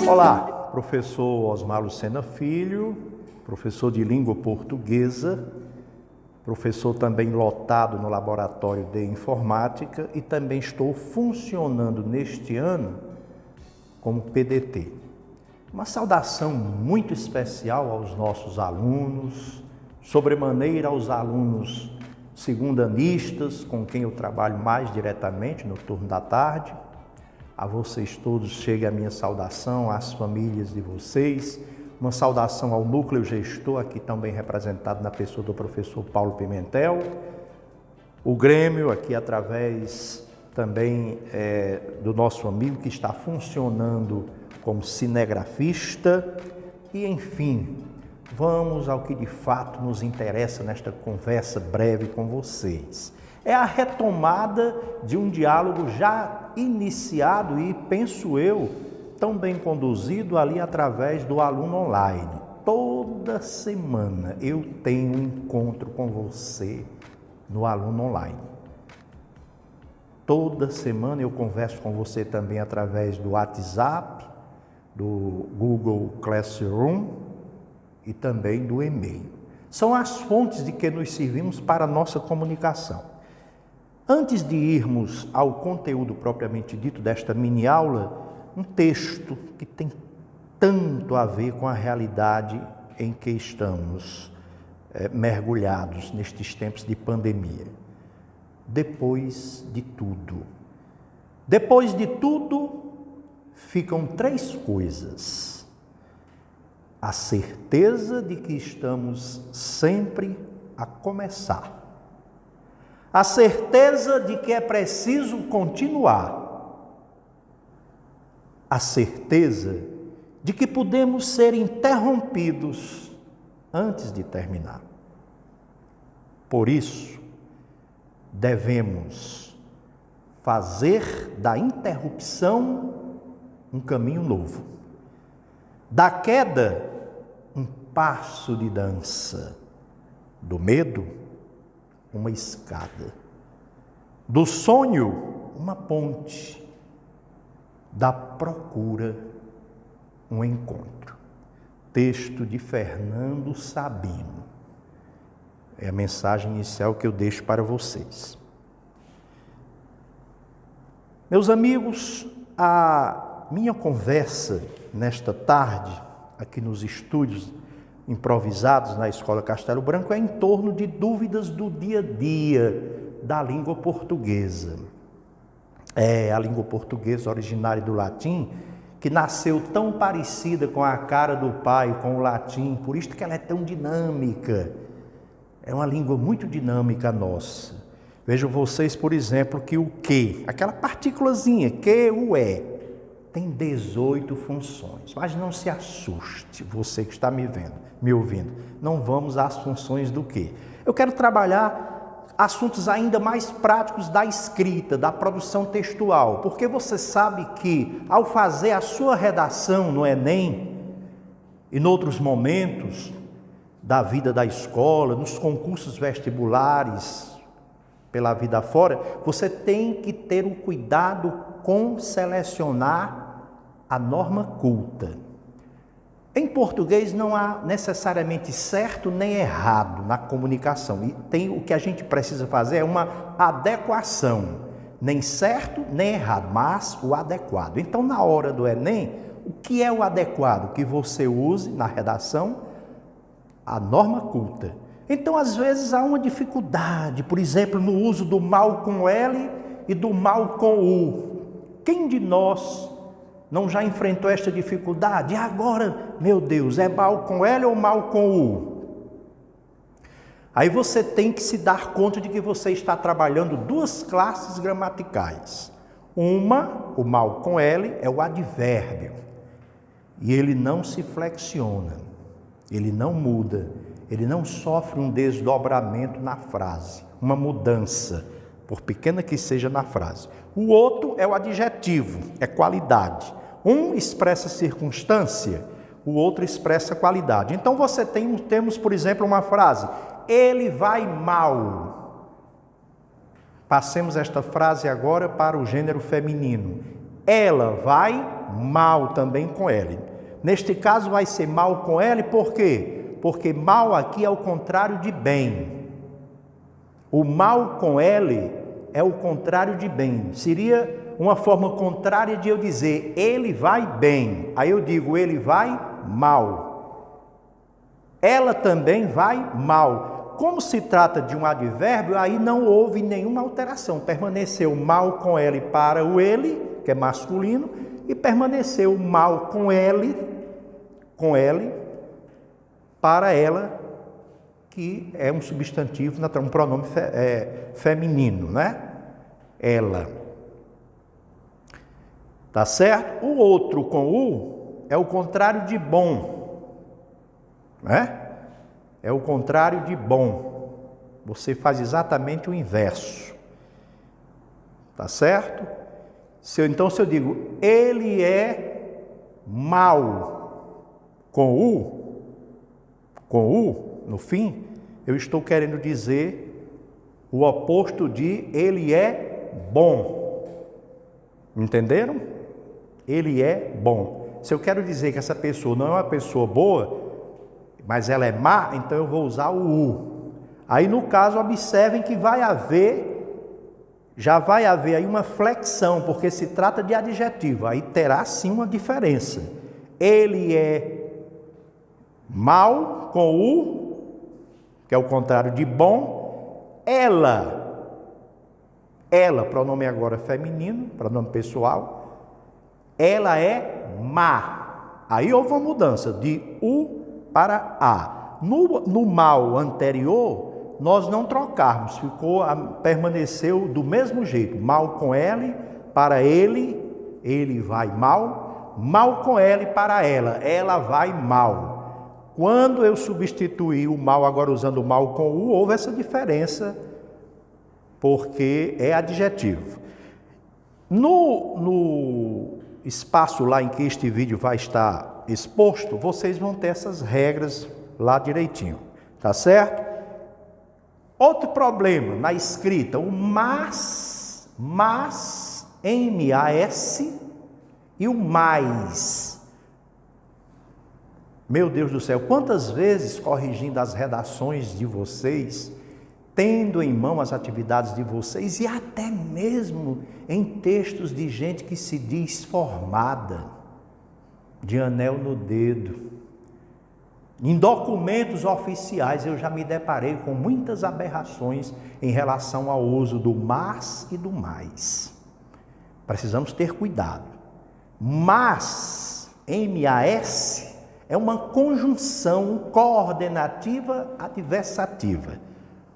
Olá, professor Osmar Lucena Filho, professor de língua portuguesa, professor também lotado no laboratório de informática e também estou funcionando neste ano como PDT. Uma saudação muito especial aos nossos alunos, sobremaneira aos alunos segundanistas, com quem eu trabalho mais diretamente no turno da tarde. A vocês todos chega a minha saudação, às famílias de vocês, uma saudação ao núcleo gestor, aqui também representado na pessoa do professor Paulo Pimentel, o Grêmio, aqui através também do nosso amigo que está funcionando como cinegrafista e, enfim, vamos ao que de fato nos interessa nesta conversa breve com vocês. É a retomada de um diálogo já iniciado e, penso eu, tão bem conduzido ali através do aluno online. Toda semana eu tenho um encontro com você no aluno online. Toda semana eu converso com você também através do WhatsApp, do Google Classroom e também do e-mail. São as fontes de que nos servimos para a nossa comunicação. Antes de irmos ao conteúdo propriamente dito desta mini aula, um texto que tem tanto a ver com a realidade em que estamos mergulhados nestes tempos de pandemia. Depois de tudo. Depois de tudo, ficam três coisas. A certeza de que estamos sempre a começar. A certeza de que é preciso continuar. A certeza de que podemos ser interrompidos antes de terminar. Por isso, devemos fazer da interrupção um caminho novo. Da queda, um passo de dança. Do medo, uma escada. Do sonho, uma ponte. Da procura, um encontro. Texto de Fernando Sabino. É a mensagem inicial que eu deixo para vocês. Meus amigos, a minha conversa nesta tarde, aqui nos estúdios improvisados na Escola Castelo Branco, é em torno de dúvidas do dia a dia da língua portuguesa. A língua portuguesa originária do latim, que nasceu tão parecida com a cara do pai, com o latim, por isso que ela é tão dinâmica. É uma língua muito dinâmica nossa. Vejam vocês, por exemplo, que o que, aquela partículazinha, que, o é, tem 18 funções. Mas não se assuste, você que está me ouvindo. Não vamos às funções do que. Eu quero trabalhar assuntos ainda mais práticos da escrita, da produção textual, porque você sabe que ao fazer a sua redação no Enem e em outros momentos da vida da escola, nos concursos vestibulares, pela vida fora, você tem que ter um cuidado com selecionar a norma culta. Em português não há necessariamente certo nem errado na comunicação. E o que a gente precisa fazer é uma adequação. Nem certo nem errado, mas o adequado. Então, na hora do Enem, o que é o adequado? Que você use na redação a norma culta. Então, às vezes, há uma dificuldade, por exemplo, no uso do mal com L e do mal com U. Quem de nós não já enfrentou esta dificuldade? E agora, meu Deus, é mal com L ou mal com U? Aí você tem que se dar conta de que você está trabalhando duas classes gramaticais. Uma, o mal com L, é o advérbio. E ele não se flexiona, ele não muda, ele não sofre um desdobramento na frase, uma mudança, por pequena que seja na frase. O outro é o adjetivo, é qualidade. Um expressa circunstância, o outro expressa qualidade. Então temos, por exemplo, uma frase: ele vai mal. Passemos esta frase agora para o gênero feminino. Ela vai mal também com L. Neste caso vai ser mal com L, por quê? Porque mal aqui é o contrário de bem. O mal com L é o contrário de bem. Seria uma forma contrária de eu dizer ele vai bem. Aí eu digo ele vai mal. Ela também vai mal. Como se trata de um advérbio, aí não houve nenhuma alteração. Permaneceu mal com L para o ele, que é masculino, e permaneceu mal com L para ela, que é um substantivo, um pronome feminino, né? Ela. Tá certo? O outro com U é o contrário de bom, né? É o contrário de bom. Você faz exatamente o inverso. Tá certo? Então, se eu digo, ele é mau com U no fim, eu estou querendo dizer o oposto de ele é bom. Entenderam? Ele é bom. Se eu quero dizer que essa pessoa não é uma pessoa boa, mas ela é má, então eu vou usar o U. Aí, no caso, observem que já vai haver aí uma flexão, porque se trata de adjetivo, aí terá sim uma diferença. Ele é mal com U, que é o contrário de bom. Ela, pronome agora feminino, pronome pessoal, ela é má. Aí houve uma mudança de U para A. No mal anterior, nós não trocarmos, permaneceu do mesmo jeito. Mal com L para ele vai mal. Mal com L para ela vai mal. Quando eu substituí o mal, agora usando o mal com U, houve essa diferença, porque é adjetivo. No espaço lá em que este vídeo vai estar exposto, vocês vão ter essas regras lá direitinho, tá certo? Outro problema na escrita, o mas, M-A-S, e o mais. Meu Deus do céu, quantas vezes corrigindo as redações de vocês, tendo em mão as atividades de vocês e até mesmo em textos de gente que se diz formada, de anel no dedo, em documentos oficiais eu já me deparei com muitas aberrações em relação ao uso do mas e do mais. Precisamos ter cuidado. Mas, M-A-S, é uma conjunção coordenativa adversativa.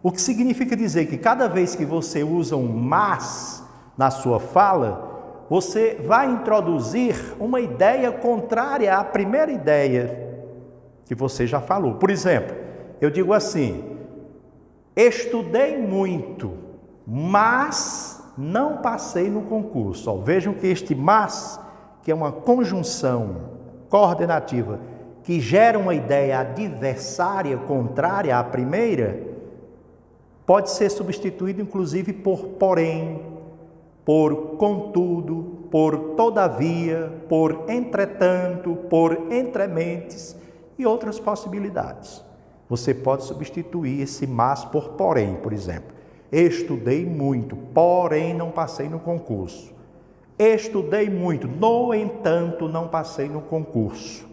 O que significa dizer que cada vez que você usa um mas na sua fala, você vai introduzir uma ideia contrária à primeira ideia que você já falou. Por exemplo, eu digo assim: estudei muito, mas não passei no concurso. Vejam que este mas, que é uma conjunção coordenativa que gera uma ideia adversária, contrária à primeira, pode ser substituído inclusive por porém, por contudo, por todavia, por entretanto, por entrementes e outras possibilidades. Você pode substituir esse mas por porém, por exemplo. Estudei muito, porém não passei no concurso. Estudei muito, no entanto não passei no concurso.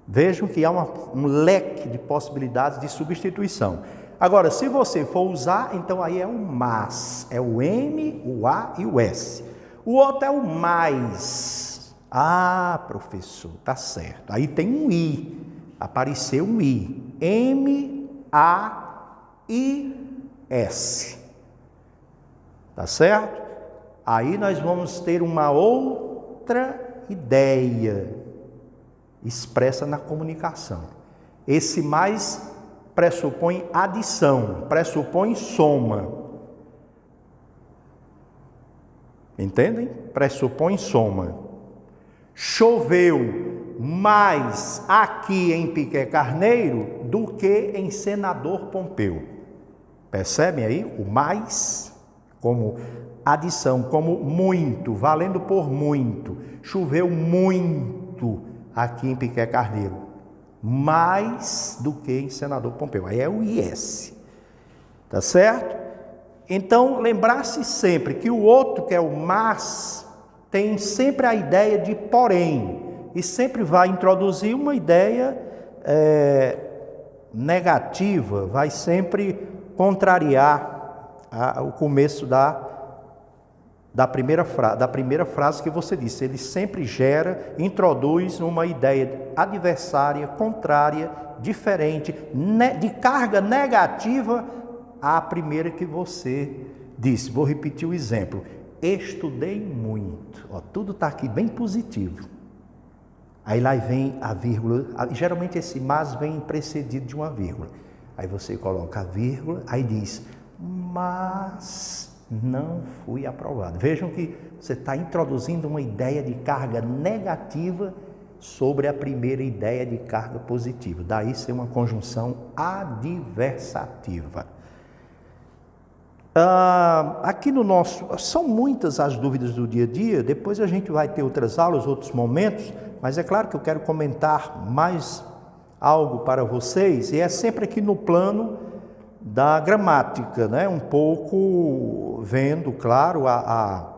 Vejam que há um leque de possibilidades de substituição. Agora, se você for usar, então aí é o mas, é o M, o A e o S. O outro é o mais. Ah, professor, tá certo. Aí tem um I, apareceu um I. M-A-I-S. Tá certo? Aí nós vamos ter uma outra ideia expressa na comunicação. Esse mais pressupõe adição, pressupõe soma. Entendem? Pressupõe soma. Choveu mais aqui em Piqué Carneiro do que em Senador Pompeu. Percebem aí? O mais, como adição, como muito, valendo por muito. Choveu muito aqui em Piqué Carneiro, mais do que em Senador Pompeu. Aí é o IS, tá certo? Então, lembrar-se sempre que o outro, que é o mas, tem sempre a ideia de porém, e sempre vai introduzir uma ideia negativa, vai sempre contrariar o começo da primeira frase que você disse. Ele sempre introduz uma ideia adversária, contrária, diferente, de carga negativa à primeira que você disse. Vou repetir o exemplo. Estudei muito. Ó, tudo está aqui bem positivo. Aí lá vem a vírgula. Geralmente esse mas vem precedido de uma vírgula. Aí você coloca a vírgula, aí diz, mas não fui aprovado. Vejam que você está introduzindo uma ideia de carga negativa sobre a primeira ideia de carga positiva. Daí ser uma conjunção adversativa. Aqui no nosso... São muitas as dúvidas do dia a dia, depois a gente vai ter outras aulas, outros momentos, mas é claro que eu quero comentar mais algo para vocês, e é sempre aqui no plano da gramática, né? Um pouco vendo, claro, a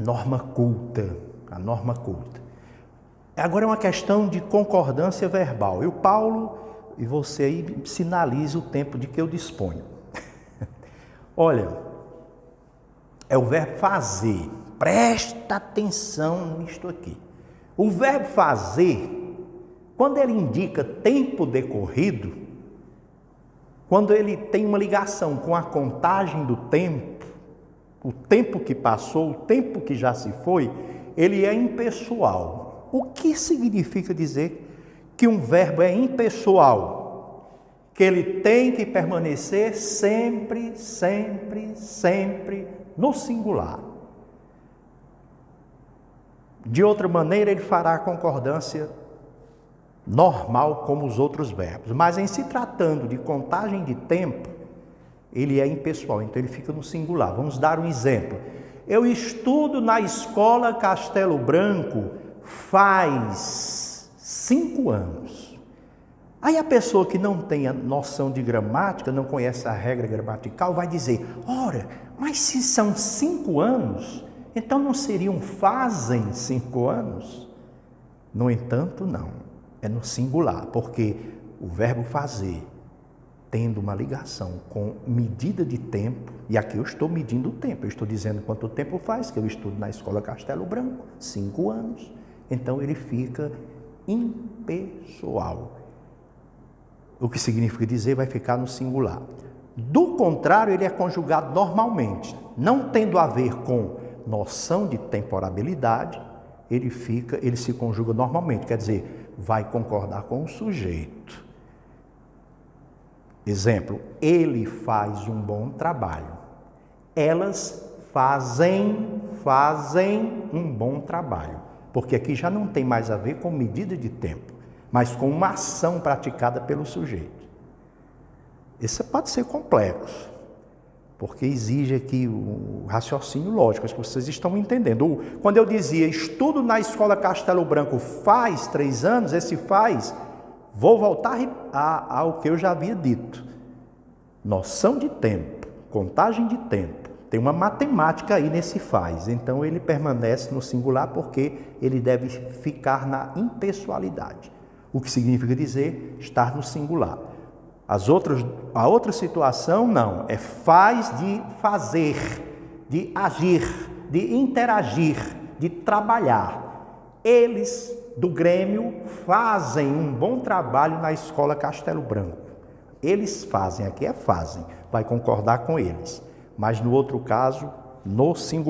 norma culta, Agora é uma questão de concordância verbal. Paulo, e você aí sinalize o tempo de que eu disponho. Olha, é o verbo fazer. Presta atenção nisto aqui. O verbo fazer, quando ele indica tempo decorrido, quando ele tem uma ligação com a contagem do tempo, o tempo que passou, o tempo que já se foi, ele é impessoal. O que significa dizer que um verbo é impessoal? Que ele tem que permanecer sempre, sempre, sempre no singular. De outra maneira, ele fará a concordância normal como os outros verbos. Mas em se tratando de contagem de tempo, ele é impessoal, então ele fica no singular. Vamos dar um exemplo. Eu estudo na escola Castelo Branco faz 5 anos. Aí a pessoa que não tem a noção de gramática, não conhece a regra gramatical, vai dizer, ora, mas se são 5 anos, então não seriam fazem 5 anos? No entanto, não. É no singular, porque o verbo fazer, tendo uma ligação com medida de tempo, e aqui eu estou medindo o tempo, eu estou dizendo quanto tempo faz que eu estudo na escola Castelo Branco, 5 anos, então ele fica impessoal. O que significa dizer, vai ficar no singular. Do contrário, ele é conjugado normalmente, não tendo a ver com noção de temporalidade, ele se conjuga normalmente, quer dizer, vai concordar com o sujeito. Exemplo, ele faz um bom trabalho. Elas fazem um bom trabalho. Porque aqui já não tem mais a ver com medida de tempo, mas com uma ação praticada pelo sujeito. Isso pode ser complexo, porque exige aqui o raciocínio lógico, acho que vocês estão entendendo. Quando eu dizia, estudo na escola Castelo Branco faz 3 anos, esse faz, vou voltar ao que eu já havia dito. Noção de tempo, contagem de tempo, tem uma matemática aí nesse faz, então ele permanece no singular porque ele deve ficar na impessoalidade, o que significa dizer estar no singular. A outra situação não, é faz de fazer, de agir, de interagir, de trabalhar. Eles do Grêmio fazem um bom trabalho na escola Castelo Branco. Eles fazem, aqui é fazem, vai concordar com eles. Mas no outro caso, no singular.